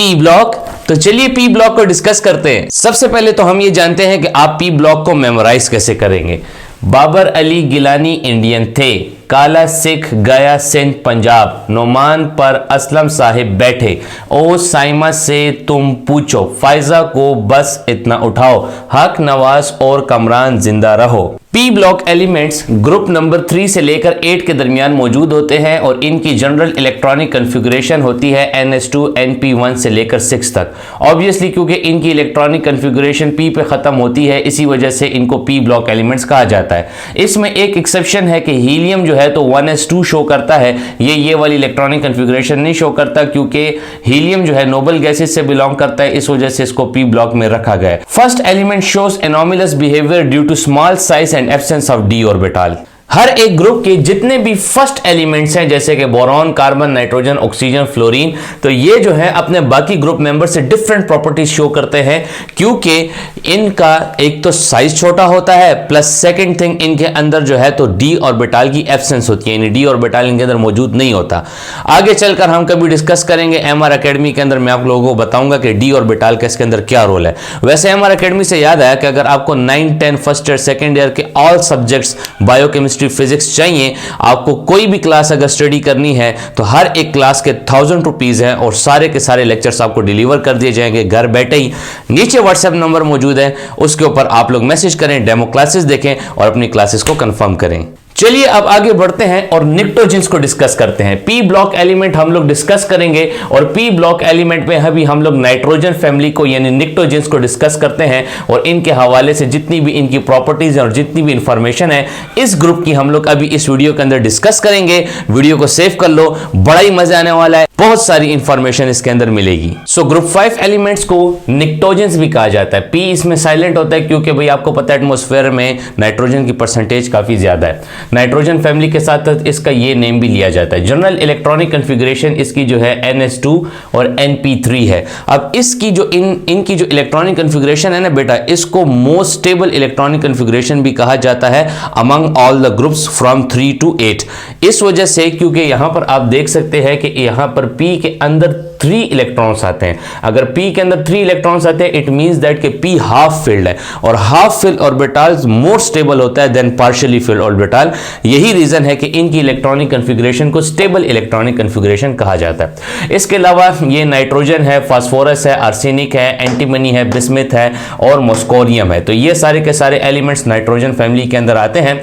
P block. तो चलिए P block को डिस्कस करते हैं। सबसे पहले तो हम ये जानते हैं कि आप पी ब्लॉक को मेमोराइज कैसे करेंगे। बाबर अली गिलानी इंडियन थे, काला सिख गया सिंध पंजाब, नोमान पर असलम साहिब बैठे, ओ साइमा से तुम पूछो, फायजा को बस इतना उठाओ, हक नवाज और कमरान जिंदा रहो। P block elements group number 3 से लेकर 8 के दरमियान मौजूद होते हैं और इनकी जनरल इलेक्ट्रॉनिक कन्फिगरेशन होती है NS2 NP1 से लेकर 6 तक। ऑब्वियसली क्योंकि इनकी इलेक्ट्रॉनिक कन्फिगरेशन P पे ख़त्म होती है, इसी वजह से इनको पी ब्लॉक एलिमेंट्स कहा जाता है। इसमें एक एक्सेप्शन है कि हीलियम जो है तो 1s2 शो करता है, ये वाली इलेक्ट्रॉनिक कन्फिगरेशन नहीं शो करता क्योंकि हीलियम जो है नोबल गैसेस से बिलोंग करता है, इस वजह से इसको पी ब्लॉक में रखा गया है। First element shows anomalous behaviour due to small size and absence of D orbital. हर एक ग्रुप के जितने भी फर्स्ट एलिमेंट्स हैं जैसे कि boron, carbon, nitrogen, oxygen, fluorine, तो ये जो है अपने बाकी ग्रुप मेंबर से डिफरेंट प्रॉपर्टीज शो करते हैं क्योंकि इनका एक तो साइज छोटा होता है, प्लस सेकंड थिंग इनके अंदर जो है तो डी ऑर्बिटल की एब्सेंस होती है, यानी डी ऑर्बिटल इनके अंदर मौजूद नहीं होता। आगे चलकर हम कभी डिस्कस करेंगे MR अकेडमी के अंदर, मैं आप लोगों को बताऊंगा कि डी ऑर्बिटल का इसके अंदर क्या रोल है। वैसे MR अकेडमी से याद आया कि अगर आपको 9, 10 फर्स्ट ईयर सेकेंड ईयर के ऑल सब्जेक्ट्स बायोकेमिस्ट्री फिजिक्स चाहिए, आपको कोई भी क्लास अगर स्टडी करनी है तो हर एक क्लास के 1000 रुपीज हैं और सारे के सारे लेक्चर्स आपको डिलीवर कर दिए जाएंगे घर बैठे ही। नीचे व्हाट्सएप नंबर मौजूद है, उसके ऊपर आप लोग मैसेज करें, डेमो क्लासेस देखें और अपनी क्लासेस को कंफर्म करें। चलिए अब आगे बढ़ते हैं और निक्टोजेंस को डिस्कस करते हैं। पी ब्लॉक एलिमेंट हम लोग डिस्कस करेंगे और पी ब्लॉक एलिमेंट में अभी हम लोग नाइट्रोजन फैमिली को यानी निक्टोजेंस को डिस्कस करते हैं और इनके हवाले से जितनी भी इनकी प्रॉपर्टीज और जितनी भी इंफॉर्मेशन है इस ग्रुप की हम लोग अभी इस वीडियो के अंदर डिस्कस करेंगे। वीडियो को सेव कर लो, बड़ा ही मजा आने वाला है, बहुत सारी इंफॉर्मेशन इसके अंदर मिलेगी। सो ग्रुप 5 एलिमेंट्स को निक्टोजेंस भी कहा जाता है। पी इसमें साइलेंट होता है क्योंकि भाई आपको पता है एटमॉस्फेयर में नाइट्रोजन की परसेंटेज काफी ज्यादा है। नाइट्रोजन फैमिली के साथ साथ इसका ये नेम भी लिया जाता है। जनरल इलेक्ट्रॉनिक कन्फिगरेशन इसकी जो है NS2 और NP3 है। अब इसकी जो इनकी जो इलेक्ट्रॉनिक कन्फिगरेशन है ना बेटा, इसको मोस्ट स्टेबल इलेक्ट्रॉनिक कन्फिगरेशन भी कहा जाता है among all the groups from 3 to 8। इस वजह से क्योंकि यहां पर आप देख सकते हैं कि यहां पर P के अंदर 3 इलेक्ट्रॉन्स आते हैं। अगर P के अंदर 3 इलेक्ट्रॉन्स आते हैं इट मींस दैट कि P हाफ फिल्ड है और half filled orbitals more stable होता है देन पार्शियली फिल्ड ऑर्बिटल। यही रीजन है कि इनकी इलेक्ट्रॉनिक कन्फिगरेशन को स्टेबल इलेक्ट्रॉनिक कन्फिगरेशन कहा जाता है। इसके अलावा ये नाइट्रोजन है, फास्फोरस है, आर्सेनिक है, एंटीमनी है, बिस्मिथ है और मॉस्कोरियम है। तो ये सारे के सारे एलिमेंट्स नाइट्रोजन फैमिली के अंदर आते हैं।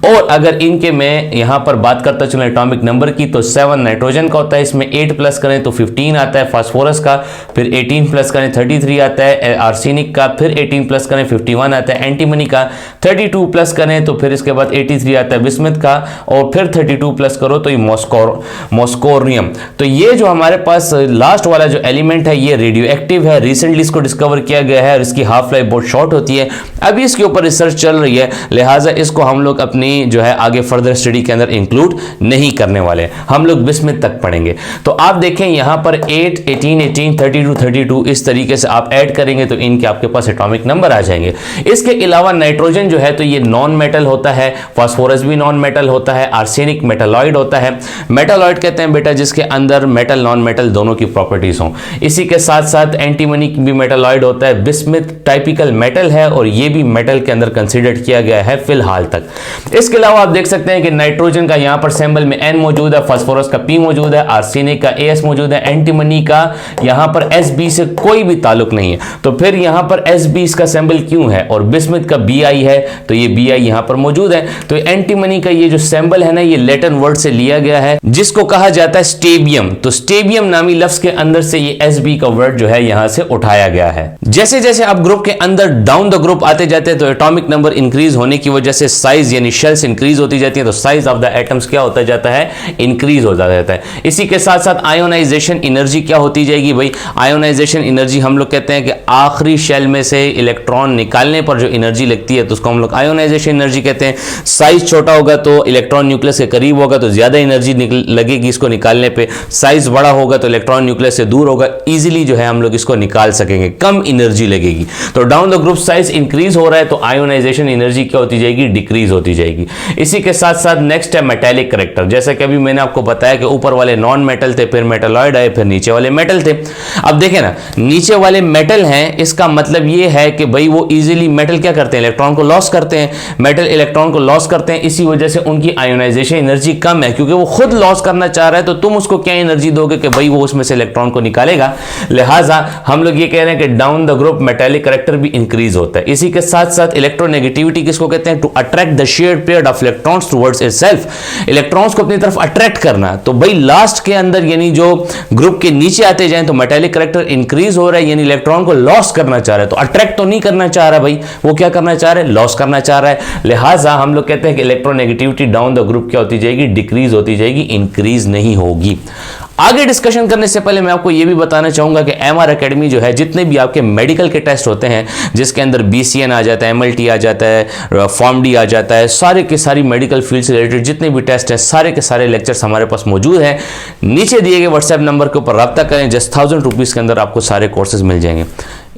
और अगर इनके मैं यहां पर बात करता चलूं एटॉमिक नंबर की तो 7 नाइट्रोजन का होता है, इसमें 8 प्लस करें तो 15 आता है फास्फोरस का, फिर 18 प्लस करें 33 आता है आर्सेनिक का, फिर 18 प्लस करें 51 आता है एंटीमनी का, 32 प्लस करें तो फिर इसके बाद 83 आता है बिस्मिथ का और फिर 32 प्लस करो तो ये मॉस्कोरियम। तो ये जो हमारे पास लास्ट वाला जो एलिमेंट है ये रेडियो एक्टिव है, रिसेंटली इसको डिस्कवर किया गया है और इसकी हाफ लाइफ बहुत शॉर्ट होती है। अभी इसके ऊपर रिसर्च चल रही है, लिहाजा इसको हम लोग अपनी जो है आगे फर्दर स्टडी के अंदर इंक्लूड नहीं करने वाले, हम लोग बिस्मिथ तक पढ़ेंगे। तो आप देखें यहां पर 8, 18, 18, 32, 32 इस तरीके से आप ऐड करेंगे तो इनके आपके पास एटॉमिक नंबर आ जाएंगे। इसके अलावा नाइट्रोजन जो है तो ये नॉन मेटल होता है, फास्फोरस भी नॉन मेटल होता है, आर्सेनिक मेटालॉइड होता है। मेटालॉइड कहते हैं बेटा जिसके अंदर मेटल नॉन मेटल दोनों की प्रॉपर्टीज हों। इसी के साथ साथ एंटीमनी भी मेटालॉइड होता है, बिस्मिथ टाइपिकल मेटल है और ये भी मेटल के अंदर कंसीडर किया गया है फिलहाल तक। इसके अलावा आप देख सकते हैं कि नाइट्रोजन का यहां पर सिंबल में N मौजूद है, फास्फोरस का P मौजूद है, आर्सेनिक का AS मौजूद है, एंटीमनी का यहां पर SB से कोई भी ताल्लुक नहीं है। तो फिर यहां पर SB इसका सिंबल क्यों है और बिस्मिथ का BI है तो ये BI यहां पर मौजूद है। तो एंटीमनी का ये जो सिंबल है ना ये लैटिन वर्ड से लिया गया है जिसको कहा जाता है स्टेबियम। तो स्टेबियम नामी लफ्ज के अंदर से ये SB का वर्ड जो है यहां से उठाया गया है। जैसे जैसे आप ग्रुप के अंदर डाउन द ग्रुप आते जाते हैं तो एटॉमिक नंबर इंक्रीज होने की वजह से साइज यानी शेल्स इंक्रीज होती जाती है, तो साइज ऑफ द एटम्स क्या होता जाता है, इंक्रीज होता जाता है। इसी के साथ साथ आयोनाइजेशन एनर्जी क्या होती जाएगी भाई, आयोनाइजेशन एनर्जी हम लोग कहते हैं कि आखिरी शेल में से इलेक्ट्रॉन निकालने पर जो एनर्जी लगती है तो उसको हम लोग आयोनाइजेशन एनर्जी कहते हैं। साइज छोटा होगा तो इलेक्ट्रॉन न्यूक्लियस के करीब होगा तो ज्यादा एनर्जी लगेगी इसको निकालने पे, साइज बड़ा होगा तो इलेक्ट्रॉन न्यूक्लियस से दूर होगा, इजीली जो है हम लोग इसको निकाल सकेंगे, कम एनर्जी लगेगी। तो down the group size increase हो रहा है तो आयोनाइजेशन एनर्जी क्या होती जाएगी, डिक्रीज होती जाएगी। इसी के साथ साथ नेक्स्ट है मेटेलिक करैक्टर। जैसा कि अभी मैंने आपको बताया कि ऊपर वाले नॉन मेटल थे, फिर मेटलॉइड आए, फिर नीचे वाले मेटल थे। अब देखें ना, नीचे वाले मेटल हैं, इसका मतलब ये है कि भाई वो इजीली मेटल क्या करते हैं, इलेक्ट्रॉन को लॉस करते हैं। मेटल इलेक्ट्रॉन को लॉस करते हैं, इसी वजह से उनकी आयोनाइजेशन एनर्जी कम है, क्योंकि वो खुद लॉस करना चाह रहा है तो तुम उसको क्या एनर्जी दोगे कि भाई वो उसमें से इलेक्ट्रॉन को निकालेगा। लिहाजा हम लोग ये कह रहे हैं कि down the group metallic character भी इंक्रीज होता है। इसी के साथ साथ इलेक्ट्रोनेगेटिविटी किसको कहते हैं, to attract the shared pair of electrons towards itself, electrons को अपनी तरफ अट्रैक्ट करना। तो भाई लास्ट के अंदर यानी जो ग्रुप के नीचे आते जाएं तो मेटेलिक करैक्टर इंक्रीज हो रहा है, यानी इलेक्ट्रॉन को लॉस करना चाह रहा है। तो अट्रैक्ट तो नहीं करना चाह रहा भाई, वो क्या करना चाह रहा है, लॉस करना चाह रहा है। लिहाजा हम लोग कहते हैं कि इलेक्ट्रोनेगेटिविटी डाउन द ग्रुप क्या होती जाएगी, डिक्रीज होती जाएगी, इंक्रीज नहीं होगी। आगे डिस्कशन करने से पहले मैं आपको यह भी बताना चाहूंगा कि एमआर एकेडमी जो है, जितने भी आपके मेडिकल के टेस्ट होते हैं जिसके अंदर बीसीएन आ जाता है, एमएलटी आ जाता है, फॉर्म डी आ जाता है, सारे के सारी मेडिकल फील्ड से रिलेटेड जितने भी टेस्ट हैं सारे के सारे लेक्चर्स हमारे पास मौजूद हैं। नीचे दिए गए व्हाट्सएप नंबर के ऊपर रब्ता करें, जस्ट 1000 रुपीज़ के अंदर आपको सारे कोर्सेज मिल जाएंगे।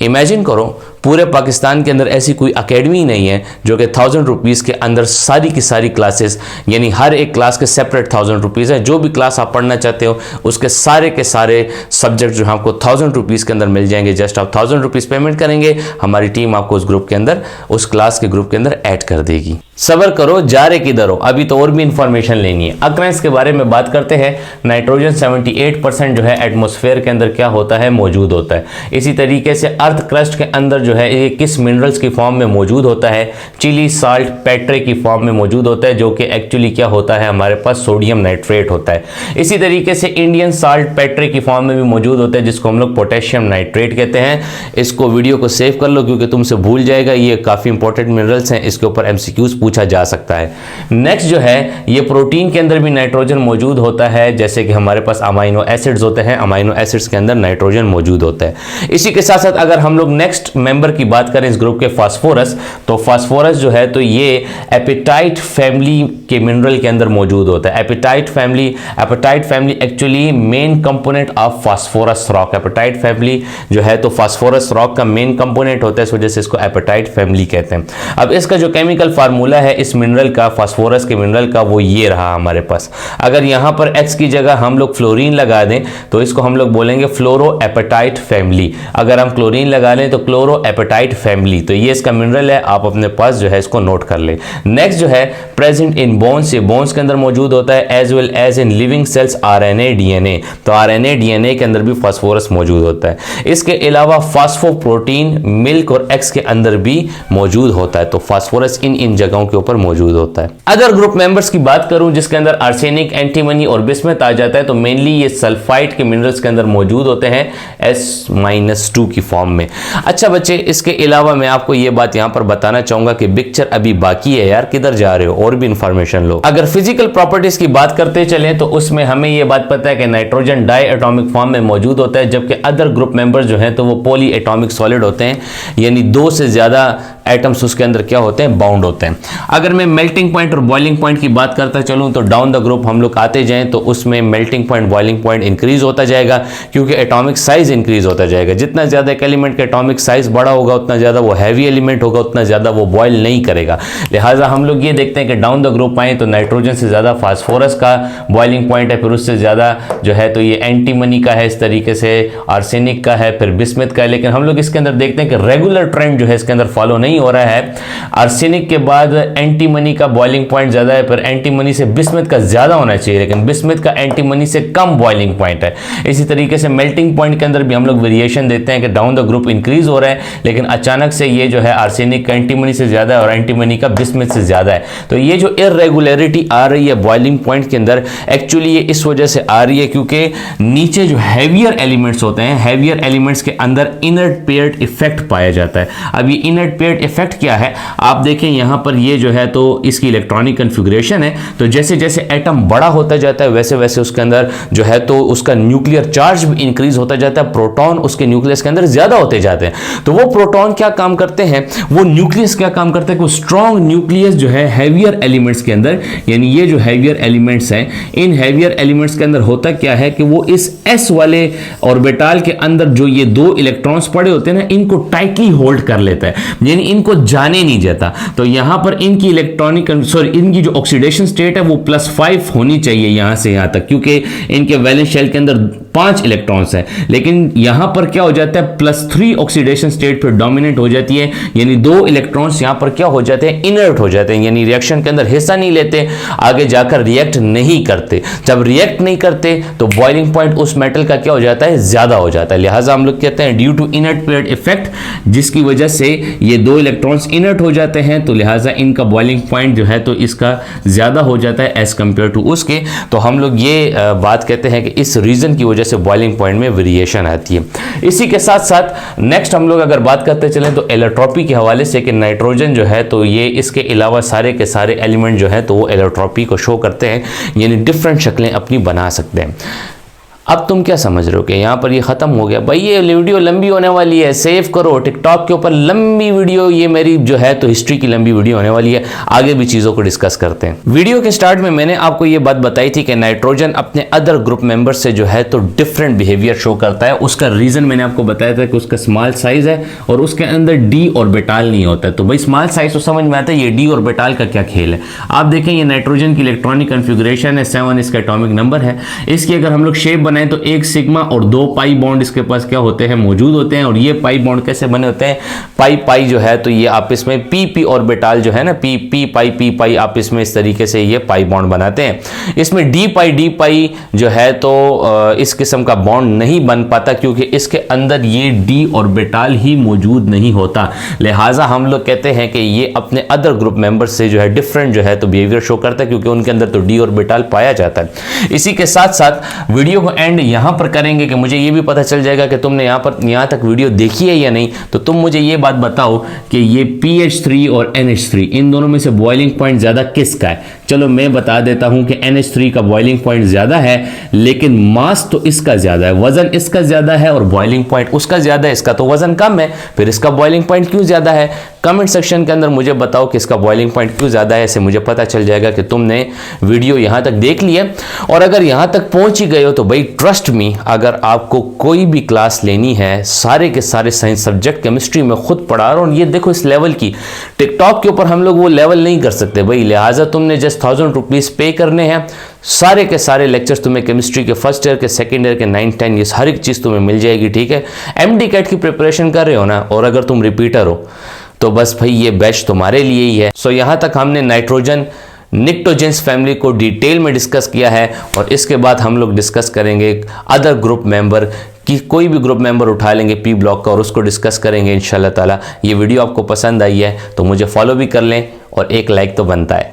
इमेजिन करो पूरे पाकिस्तान के अंदर ऐसी कोई अकेडमी नहीं है जो कि 1000 रुपीज़ के अंदर सारी की सारी क्लासेस, यानी हर एक क्लास के सेपरेट 1000 रुपीज़ है। जो भी क्लास आप पढ़ना चाहते हो उसके सारे के सारे सब्जेक्ट जो है आपको 1000 रुपीज़ के अंदर मिल जाएंगे। जस्ट आप 1000 रुपीज़ पेमेंट करेंगे, हमारी टीम आपको उस ग्रुप के अंदर, उस क्लास के ग्रुप के अंदर ऐड कर देगी। सबर करो, जा रहे किधर हो, अभी तो और भी इंफॉर्मेशन लेनी है। अक्रेंस के बारे में बात करते हैं। नाइट्रोजन 78% जो है एटमॉस्फेयर के अंदर क्या होता है, मौजूद होता है। इसी तरीके से अर्थ क्रस्ट के अंदर जो है ये किस मिनरल्स की फॉर्म में मौजूद होता है, चिली साल्ट पेट्रे की फॉर्म में मौजूद होता है, जो कि एक्चुअली क्या होता है, हमारे पास सोडियम नाइट्रेट होता है। इसी तरीके से इंडियन साल्ट पेट्रे की फॉर्म में भी मौजूद होता है, जिसको हम लोग पोटेशियम नाइट्रेट कहते हैं। इसको वीडियो को सेव कर लो क्योंकि तुमसे भूल जाएगा, ये काफ़ी इंपॉर्टेंट मिनरल्स हैं, इसके ऊपर MCQs पूछा जा सकता है। नेक्स्ट जो है, ये प्रोटीन के अंदर भी नाइट्रोजन मौजूद होता है, जैसे कि हमारे पास अमाइनो एसिड्स होते हैं, अमाइनो एसिड्स के अंदर नाइट्रोजन मौजूद होता है। इसी के साथ साथ अगर हम लोग नेक्स्ट मेंबर की बात करें इस ग्रुप के, फास्फोरस, तो फास्फोरस जो है तो ये एपिटाइट फैमिली के मिनरल के अंदर मौजूद होता है। Appetite family actually main component of phosphorus rock. Appetite family जो है तो फास्फोरस रॉक का मेन कंपोनेंट होता है, इस वजह से इसको एपिटाइट फैमिली कहते हैं। अब इसका जो केमिकल फार्मूला है इस मिनरल का, फास्फोरस के मिनरल का, वो ये रहा हमारे पास। अगर यहां पर X की जगह हम लोग फ्लोरीन लगा दें तो इसको हम लोग बोलेंगे फ्लोरो एपेटाइट फैमिली। अगर हम क्लोरीन लगा लें तो क्लोरो एपेटाइट फैमिली। तो ये इसका मिनरल है, आप अपने पास जो है इसको नोट कर ले। नेक्स्ट जो है, प्रेजेंट इन बोन्स, ये बोन्स के अंदर मौजूद होता है, as well as in living cells RNA DNA। तो RNA DNA के अंदर भी फास्फोरस मौजूद होता है। इसके अलावा फास्फोप्रोटीन मिल्क और एग्स के अंदर भी मौजूद होता है। तो फास्फोरस इन जगहों के ऊपर मौजूद होता है। अदर ग्रुप मेंबर्स की बात करूं जिसके अंदर आर्सेनिक, एंटीमनी और बिस्मथ आ जाता है, तो मेनली ये सल्फाइड के मिनरल्स के अंदर मौजूद होते हैं S-2 की फॉर्म में। अच्छा बच्चे, इसके अलावा मैं आपको ये बात यहां पर बताना चाहूंगा कि पिक्चर अभी बाकी है यार, किधर जा रहे हो, और भी इंफॉर्मेशन लो। अगर फिजिकल प्रॉपर्टीज की बात करते चलें तो उसमें हमें यह बात पता है कि नाइट्रोजन डाई एटॉमिक फॉर्म में मौजूद होता है, जबकि अदर ग्रुप मेंबर्स जो हैं तो वो पॉली एटॉमिक सॉलिड होते हैं, यानी 2 से ज्यादा एटम्स उसके अंदर क्या होते हैं, बाउंड होते हैं। अगर मैं मेल्टिंग पॉइंट और बॉइलिंग पॉइंट की बात करता चलूं तो डाउन द ग्रुप हम लोग आते जाएं तो उसमें melting point, boiling point increase होता जाएगा, क्योंकि एटॉमिक साइज इंक्रीज होता जाएगा। जितना ज्यादा एक एलिमेंट का एटॉमिक साइज बड़ा होगा उतना ज्यादा वो हैवी एलिमेंट होगा, उतना ज्यादा वो बॉइल नहीं करेगा। लिहाजा हम लोग ये देखते हैं कि डाउन द ग्रुप आए तो नाइट्रोजन से ज्यादा फास्फोरस का बॉइलिंग पॉइंट है, फिर उससे ज्यादा जो है तो ये एंटीमनी का है, इस तरीके से आर्सेनिक का है, फिर बिस्मथ का है। लेकिन हम लोग इसके अंदर देखते हैं कि रेगुलर ट्रेंड जो है इसके अंदर फॉलो नहीं हो रहा है। आर्सेनिक के बाद एंटीमनी का बॉइलिंग पॉइंट ज्यादा है, फिर एंटीमनी से बिस्मथ का ज्यादा होना चाहिए, लेकिन बिस्मथ का एंटीमनी से कम बॉइलिंग पॉइंट है। इसी तरीके से मेल्टिंग पॉइंट के अंदर भी हम लोग वेरिएशन देते हैं कि डाउन द ग्रुप इंक्रीज हो रहा है, लेकिन अचानक से ये जो है आर्सेनिक का एंटीमनी से ज्यादा है और एंटीमनी का बिस्मथ से ज्यादा है। तो ये जो इरेगुलरिटी आ रही है बॉइलिंग पॉइंट के अंदर, एक्चुअली ये इस वजह से आ रही है क्योंकि नीचे जो हैवियर एलिमेंट्स होते हैं, हैवियर एलिमेंट्स के अंदर इनर्ट पेयर्ड इफेक्ट पाया जाता है। अब ये इनर्ट पेयर्ड इफेक्ट क्या है, आप देखें यहाँ पर ये जो है तो इसकी इलेक्ट्रॉनिक कन्फिग्रेशन है, तो जैसे जैसे एटम बड़ा होता जाता है वैसे वैसे उसके अंदर जो है तो उसका न्यूक्लियर चार्ज भी इंक्रीज होता जाता है, प्रोटॉन उसके न्यूक्लियस के अंदर ज्यादा होते जाते हैं। तो वो प्रोटॉन क्या काम करते हैं, वो न्यूक्लियस क्या काम करते हैं, वो स्ट्रॉन्ग न्यूक्लियस जो है हैवियर एलिमेंट्स के अंदर, यानी ये जो हैवियर एलिमेंट्स हैं, इन हैवियर एलिमेंट्स के अंदर होता क्या है कि वो इस s वाले ऑर्बिटल के अंदर जो ये दो इलेक्ट्रॉन्स पड़े होते हैं ना, इनको टाइटली होल्ड कर लेता है, यानी इनको जाने नहीं देता। तो यहां पर इनकी इनकी जो ऑक्सीडेशन स्टेट है वो +5 होनी चाहिए यहां से यहां तक, क्योंकि इनके वैलेंस शेल के अंदर 5 इलेक्ट्रॉन्स हैं, लेकिन यहां पर क्या हो जाता है +3 ऑक्सीडेशन स्टेट पर डोमिनेट हो जाती है, यानी 2 इलेक्ट्रॉन्स यहां पर क्या हो जाते हैं, इनर्ट हो जाते हैं, यानी रिएक्शन के अंदर हिस्सा नहीं लेते, आगे जाकर रिएक्ट नहीं करते। जब रिएक्ट नहीं करते तो बॉइलिंग पॉइंट उस मेटल का क्या हो जाता है, ज्यादा हो जाता है। लिहाजा हम लोग कहते हैं due to inert paired effect, जिसकी वजह से ये 2 इलेक्ट्रॉन्स इनर्ट हो जाते हैं, तो लिहाजा इनका बॉइलिंग पॉइंट जो है तो इसका ज्यादा हो जाता है एज कंपेयर टू उसके। तो हम लोग ये बात कहते हैं कि इस रीजन की वजह से बॉइलिंग पॉइंट में वेरिएशन आती है। इसी के साथ साथ नेक्स्ट हम लोग अगर बात करते चलें तो एलोट्रॉपी के हवाले से कि नाइट्रोजन जो है तो ये इसके अलावा सारे के सारे एलिमेंट जो है तो वो एलोट्रॉपी को शो करते हैं, यानी डिफरेंट शक्लें अपनी बना सकते हैं। अब तुम क्या समझ रहे हो कि यहाँ पर ये ख़त्म हो गया? भाई ये वीडियो लंबी होने वाली है, सेव करो टिकटॉक के ऊपर लंबी वीडियो, ये मेरी जो है तो हिस्ट्री की लंबी वीडियो होने वाली है, आगे भी चीज़ों को डिस्कस करते हैं। वीडियो के स्टार्ट में मैंने आपको ये बात बताई थी कि नाइट्रोजन अपने अदर ग्रुप मेंबर्स से जो है तो डिफरेंट बिहेवियर शो करता है। उसका रीज़न मैंने आपको बताया था कि उसका स्मॉल साइज़ है और उसके अंदर डी ऑर्बिटल नहीं होता है। तो भाई स्मॉल साइज तो समझ में आता है, ये डी ऑर्बिटल का क्या खेल है। आप देखें ये नाइट्रोजन की इलेक्ट्रॉनिक कन्फिग्रेशन है, 7 इसका एटॉमिक नंबर है। इसकी अगर हम लोग शेप बनाएं तो एक सिग्मा और 2 पाई बॉन्ड इसके पास क्या होते हैं, मौजूद होते हैं। और ये पाई बॉन्ड कैसे बने होते हैं, पाई पाई जो है तो ये आपस में पी पी ऑर्बिटल जो है ना, पी पाई आपस में इस तरीके से ये पाई बॉन्ड बनाते हैं। इसमें डी पाई जो है तो इस किस्म का बॉन्ड नहीं बन पाता, क्योंकि इसके अंदर ये डी ऑर्बिटल ही मौजूद नहीं होता। लिहाजा हम लोग कहते हैं कि ये अपने अदर ग्रुप मेंबर्स से जो है डिफरेंट जो है तो बिहेवियर शो करता है, क्योंकि उनके अंदर तो डी ऑर्बिटल पाया जाता है। इसी के साथ साथ वीडियो को एंड यहां पर करेंगे कि मुझे ये भी पता चल जाएगा कि तुमने यहाँ तक वीडियो देखी है या नहीं। तो तुम मुझे ये बात बताओ कि ये PH3 और NH3 इन दोनों में से बॉइलिंग पॉइंट ज़्यादा किसका है? चलो मैं बता देता हूं कि NH3 का बॉइलिंग पॉइंट ज़्यादा है, लेकिन मास तो इसका ज़्यादा है, वजन इसका ज़्यादा है और बॉइलिंग पॉइंट उसका ज़्यादा है। इसका तो वजन कम है, फिर इसका बॉइलिंग पॉइंट क्यों ज़्यादा है? कमेंट सेक्शन के अंदर मुझे बताओ कि इसका बॉइलिंग पॉइंट क्यों ज़्यादा है। इससे मुझे पता चल जाएगा कि तुमने वीडियो यहाँ तक देख ली है। और अगर यहाँ तक पहुँच ही गए हो तो भाई ट्रस्ट मी, अगर आपको कोई भी क्लास लेनी है, सारे के सारे साइंस सब्जेक्ट केमिस्ट्री में खुद पढ़ा रहा हूँ, ये देखो इस लेवल की, टिकटॉक के ऊपर हम लोग वो लेवल नहीं कर सकते भाई। लिहाजा तुमने जस्ट 1000 रुपीज़ पे करने हैं, सारे के सारे लेक्चर्स तुम्हें केमिस्ट्री के फर्स्ट ईयर के, सेकंड ईयर के, 9th 10th ये हर एक चीज़ तुम्हें मिल जाएगी। ठीक है, MD कैट की प्रिपरेशन कर रहे हो ना, और अगर तुम रिपीटर हो तो बस भाई ये बैच तुम्हारे लिए ही है। सो यहाँ तक हमने नाइट्रोजन निक्टोजेंस फैमिली को डिटेल में डिस्कस किया है, और इसके बाद हम लोग डिस्कस करेंगे अदर ग्रुप मेंबर कि कोई भी ग्रुप मेंबर उठा लेंगे P ब्लॉक का और उसको डिस्कस करेंगे इंशाल्लाह ताला। ये वीडियो आपको पसंद आई है तो मुझे फॉलो भी कर लें, और एक लाइक तो बनता है।